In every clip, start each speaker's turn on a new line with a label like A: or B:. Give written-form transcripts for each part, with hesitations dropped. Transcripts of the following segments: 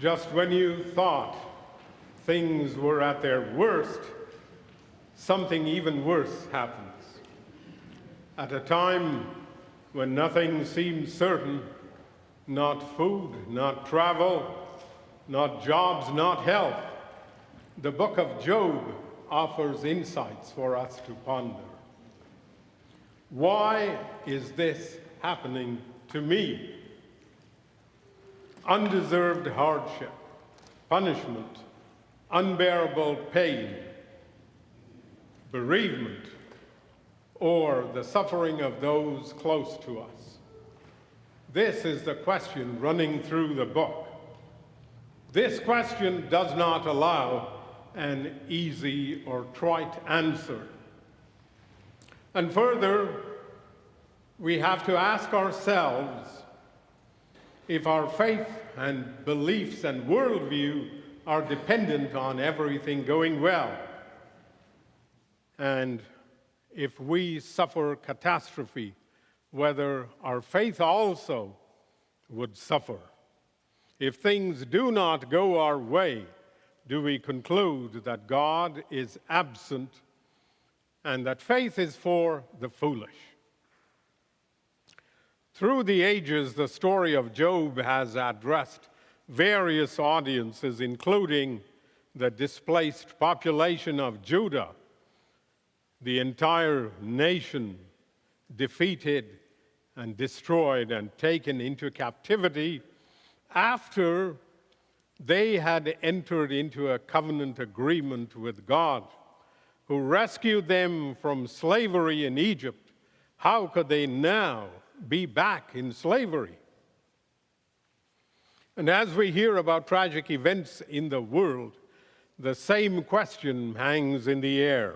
A: Just when you thought things were at their worst, something even worse happens. At a time when nothing seems certain, not food, not travel, not jobs, not health, the book of Job offers insights for us to ponder. Why is this happening to me? Undeserved hardship, punishment, unbearable pain, bereavement, or the suffering of those close to us? This is the question running through the book. This question does not allow an easy or trite answer. And further, we have to ask ourselves if our faith and beliefs and worldview are dependent on everything going well. And if we suffer catastrophe, whether our faith also would suffer. If things do not go our way, do we conclude that God is absent and that faith is for the foolish? Through the ages, the story of Job has addressed various audiences, including the displaced population of Judah, the entire nation defeated and destroyed and taken into captivity after they had entered into a covenant agreement with God, who rescued them from slavery in Egypt. How could they now be back in slavery? And as we hear about tragic events in the world, the same question hangs in the air.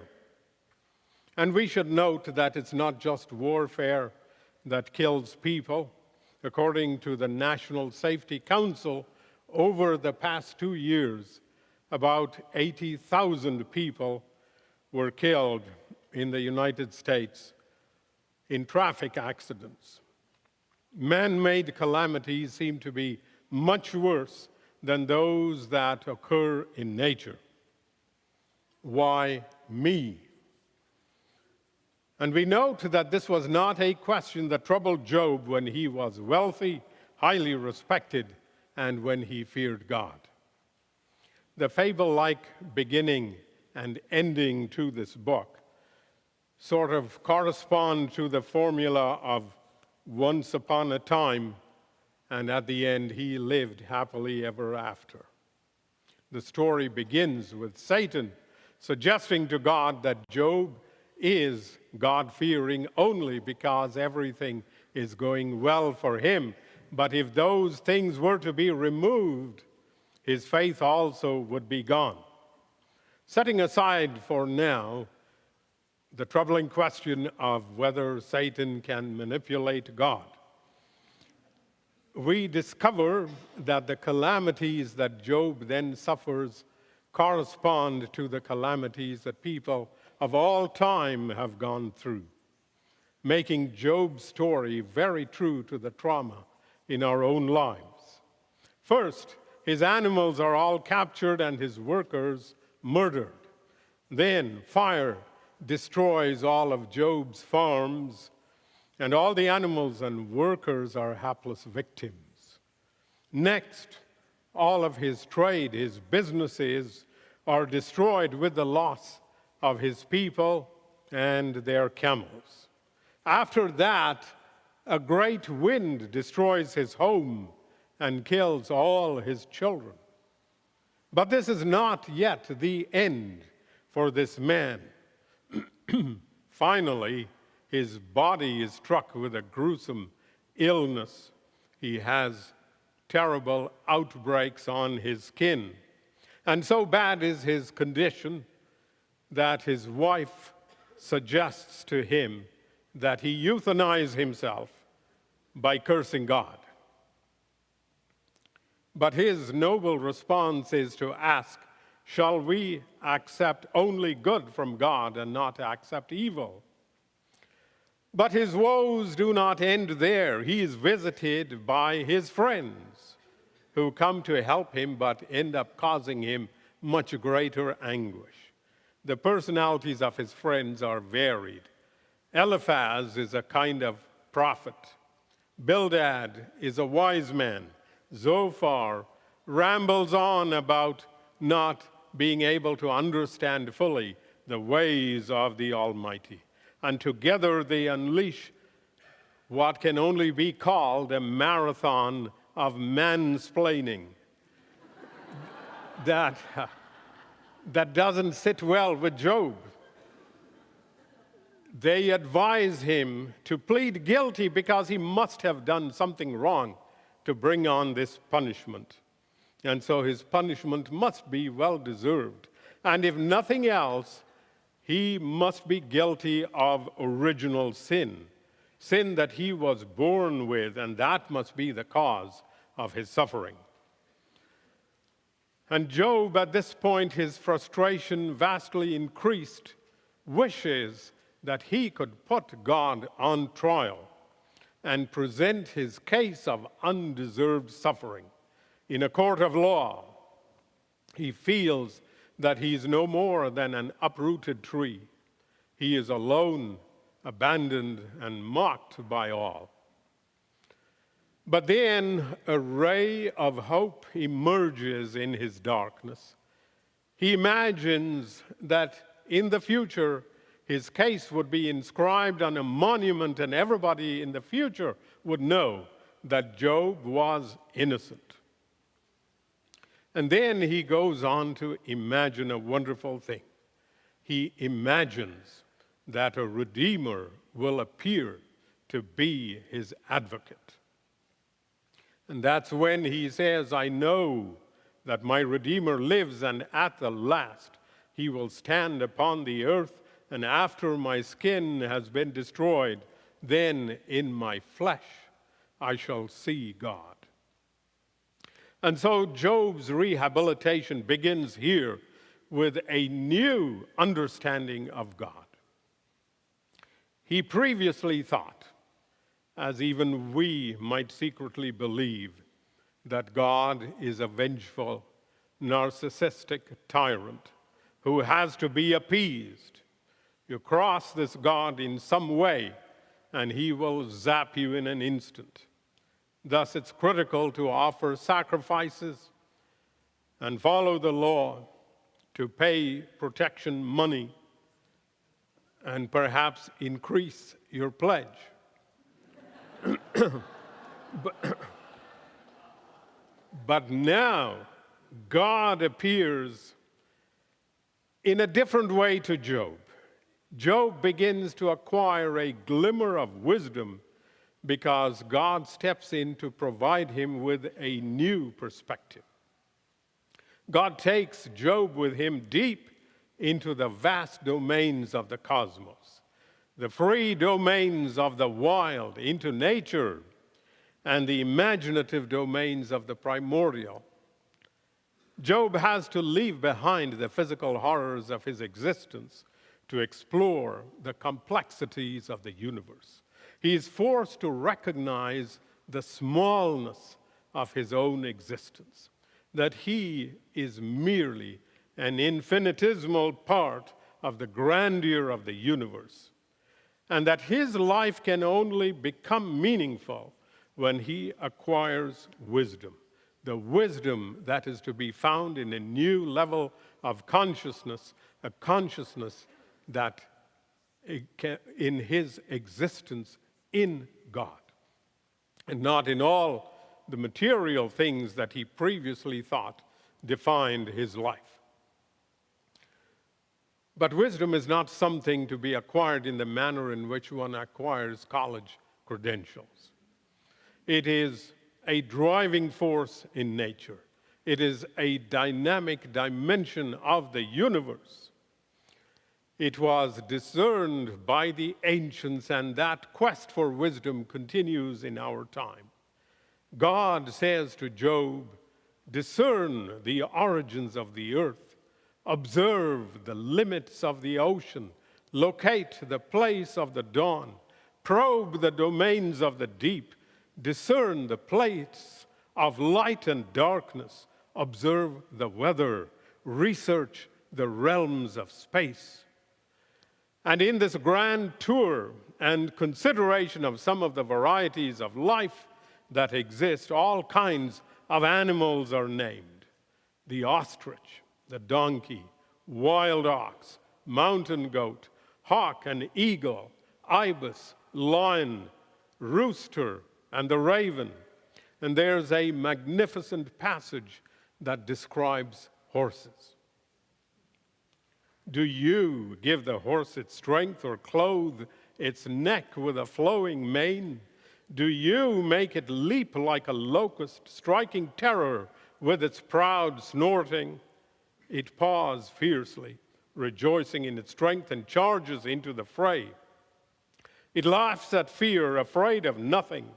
A: And we should note that it's not just warfare that kills people. According to the National Safety Council, over the past 2 years, about 80,000 people were killed in the United States in traffic accidents. Man-made calamities seem to be much worse than those that occur in nature. Why me? And we note that this was not a question that troubled Job when he was wealthy, highly respected, and when he feared God. The fable-like beginning and ending to this book sort of correspond to the formula of once upon a time, and at the end he lived happily ever after. The story begins with Satan suggesting to God that Job is God-fearing only because everything is going well for him. But if those things were to be removed, his faith also would be gone. Setting aside for now the troubling question of whether Satan can manipulate God, we discover that the calamities that Job then suffers correspond to the calamities that people of all time have gone through, making Job's story very true to the trauma in our own lives. First, his animals are all captured and his workers murdered. Then fire destroys all of Job's farms, and all the animals and workers are hapless victims. Next, all of his trade, his businesses, are destroyed with the loss of his people and their camels. After that, a great wind destroys his home and kills all his children. But this is not yet the end for this man. Finally, his body is struck with a gruesome illness. He has terrible outbreaks on his skin. And so bad is his condition that his wife suggests to him that he euthanize himself by cursing God. But his noble response is to ask, shall we accept only good from God and not accept evil? But his woes do not end there. He is visited by his friends, who come to help him but end up causing him much greater anguish. The personalities of his friends are varied. Eliphaz is a kind of prophet. Bildad is a wise man. Zophar rambles on about not being able to understand fully the ways of the Almighty. And together they unleash what can only be called a marathon of mansplaining that doesn't sit well with Job. They advise him to plead guilty because he must have done something wrong to bring on this punishment. And so his punishment must be well deserved. And if nothing else, he must be guilty of original sin, sin that he was born with, and that must be the cause of his suffering. And Job, at this point, his frustration vastly increased, wishes that he could put God on trial and present his case of undeserved suffering in a court of law. He feels that he is no more than an uprooted tree. He is alone, abandoned, and mocked by all. But then a ray of hope emerges in his darkness. He imagines that in the future, his case would be inscribed on a monument, and everybody in the future would know that Job was innocent. And then he goes on to imagine a wonderful thing. He imagines that a Redeemer will appear to be his advocate. And that's when he says, I know that my Redeemer lives, and at the last he will stand upon the earth, and after my skin has been destroyed, then in my flesh I shall see God. And so Job's rehabilitation begins here with a new understanding of God. He previously thought, as even we might secretly believe, that God is a vengeful, narcissistic tyrant who has to be appeased. You cross this God in some way, and he will zap you in an instant. Thus, it's critical to offer sacrifices and follow the law, to pay protection money, and perhaps increase your pledge. But now, God appears in a different way to Job. Job begins to acquire a glimmer of wisdom because God steps in to provide him with a new perspective. God takes Job with him deep into the vast domains of the cosmos, the free domains of the wild, into nature, and the imaginative domains of the primordial. Job has to leave behind the physical horrors of his existence to explore the complexities of the universe. He is forced to recognize the smallness of his own existence, that he is merely an infinitesimal part of the grandeur of the universe, and that his life can only become meaningful when he acquires wisdom, the wisdom that is to be found in a new level of consciousness, a consciousness that in his existence in God, and not in all the material things that he previously thought defined his life. But wisdom is not something to be acquired in the manner in which one acquires college credentials. It is a driving force in nature. It is a dynamic dimension of the universe. It was discerned by the ancients, and that quest for wisdom continues in our time. God says to Job, discern the origins of the earth, observe the limits of the ocean, locate the place of the dawn, probe the domains of the deep, discern the place of light and darkness, observe the weather, research the realms of space. And in this grand tour and consideration of some of the varieties of life that exist, all kinds of animals are named: the ostrich, the donkey, wild ox, mountain goat, hawk and eagle, ibis, lion, rooster, and the raven. And there's a magnificent passage that describes horses. Do you give the horse its strength or clothe its neck with a flowing mane? Do you make it leap like a locust, striking terror with its proud snorting? It paws fiercely, rejoicing in its strength, and charges into the fray. It laughs at fear, afraid of nothing.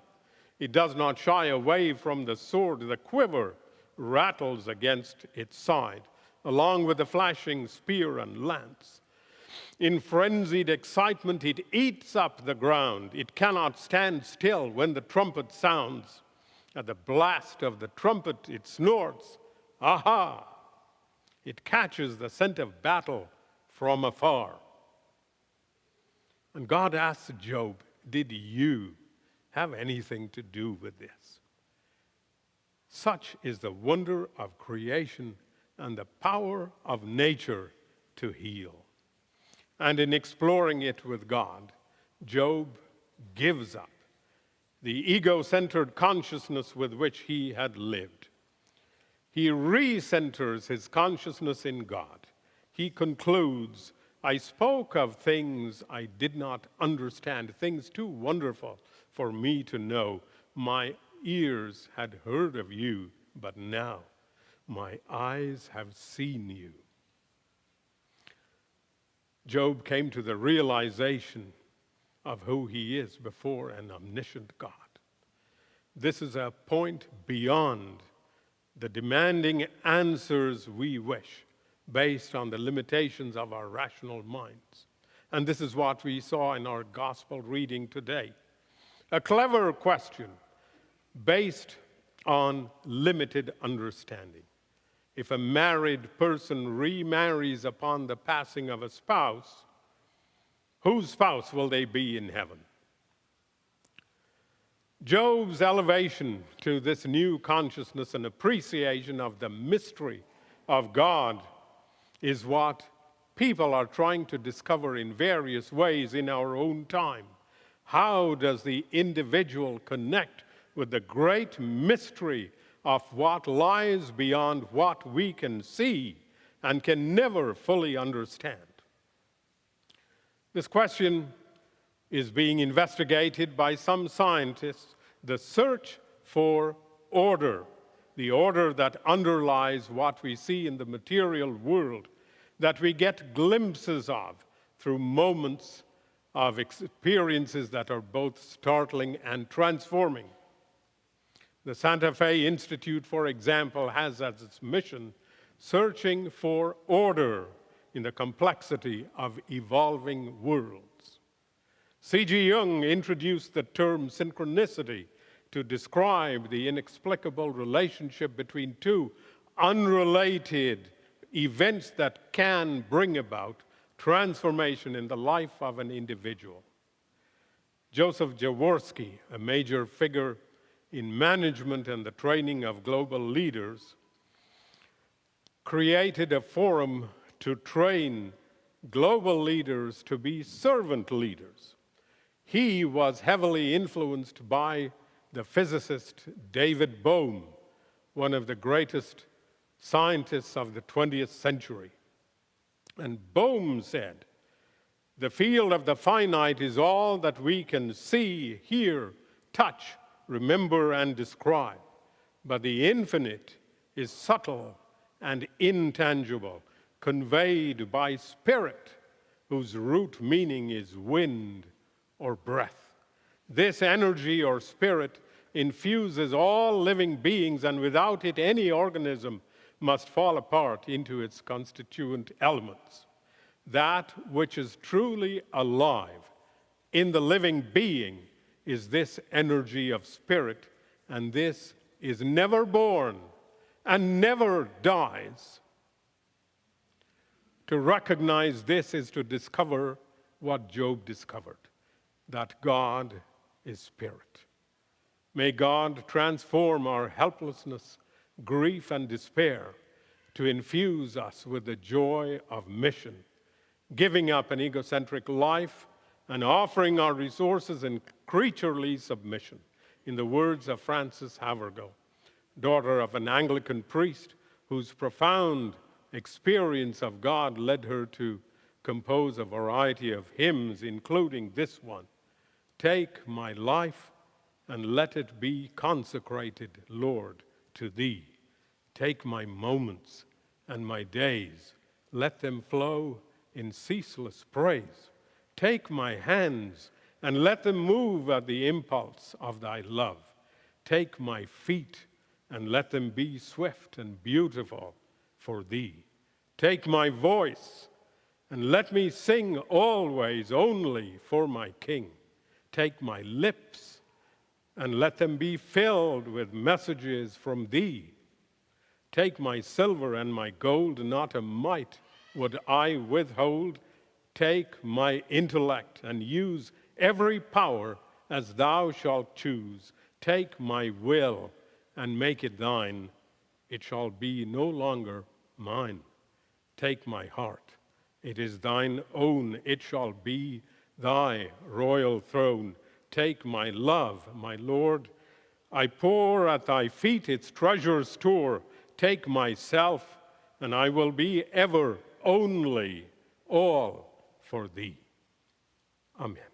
A: It does not shy away from the sword. The quiver rattles against its side, along with the flashing spear and lance. In frenzied excitement, it eats up the ground. It cannot stand still when the trumpet sounds. At the blast of the trumpet, it snorts. Aha! It catches the scent of battle from afar. And God asks Job, did you have anything to do with this? Such is the wonder of creation and the power of nature to heal. And in exploring it with God, Job gives up the ego-centered consciousness with which he had lived. He recenters his consciousness in God. He concludes, I spoke of things I did not understand, things too wonderful for me to know. My ears had heard of you, but now my eyes have seen you. Job came to the realization of who he is before an omniscient God. This is a point beyond the demanding answers we wish, based on the limitations of our rational minds. And this is what we saw in our gospel reading today. A clever question based on limited understanding. If a married person remarries upon the passing of a spouse, whose spouse will they be in heaven? Job's elevation to this new consciousness and appreciation of the mystery of God is what people are trying to discover in various ways in our own time. How does the individual connect with the great mystery of what lies beyond what we can see and can never fully understand? This question is being investigated by some scientists, the search for order, the order that underlies what we see in the material world, that we get glimpses of through moments of experiences that are both startling and transforming. The Santa Fe Institute, for example, has as its mission searching for order in the complexity of evolving worlds. C.G. Jung introduced the term synchronicity to describe the inexplicable relationship between two unrelated events that can bring about transformation in the life of an individual. Joseph Jaworski, a major figure in management and the training of global leaders, created a forum to train global leaders to be servant leaders. He was heavily influenced by the physicist David Bohm, one of the greatest scientists of the 20th century. And Bohm said, the field of the finite is all that we can see, hear, touch, remember, and describe. But the infinite is subtle and intangible, conveyed by spirit, whose root meaning is wind or breath. This energy or spirit infuses all living beings, and without it, any organism must fall apart into its constituent elements. That which is truly alive in the living being is this energy of spirit, and this is never born and never dies. To recognize this is to discover what Job discovered, that God is spirit. May God transform our helplessness, grief, and despair to infuse us with the joy of mission, giving up an egocentric life and offering our resources in creaturely submission. In the words of Frances Havergal, daughter of an Anglican priest whose profound experience of God led her to compose a variety of hymns, including this one, "Take my life and let it be consecrated, Lord, to thee. Take my moments and my days, let them flow in ceaseless praise. Take my hands and let them move at the impulse of thy love. Take my feet and let them be swift and beautiful for thee. Take my voice and let me sing always only for my King. Take my lips and let them be filled with messages from thee. Take my silver and my gold, not a mite would I withhold. Take my intellect and use every power as thou shalt choose. Take my will and make it thine. It shall be no longer mine. Take my heart. It is thine own. It shall be thy royal throne. Take my love, my Lord. I pour at thy feet its treasure store. Take myself, and I will be ever only all for thee. Amen.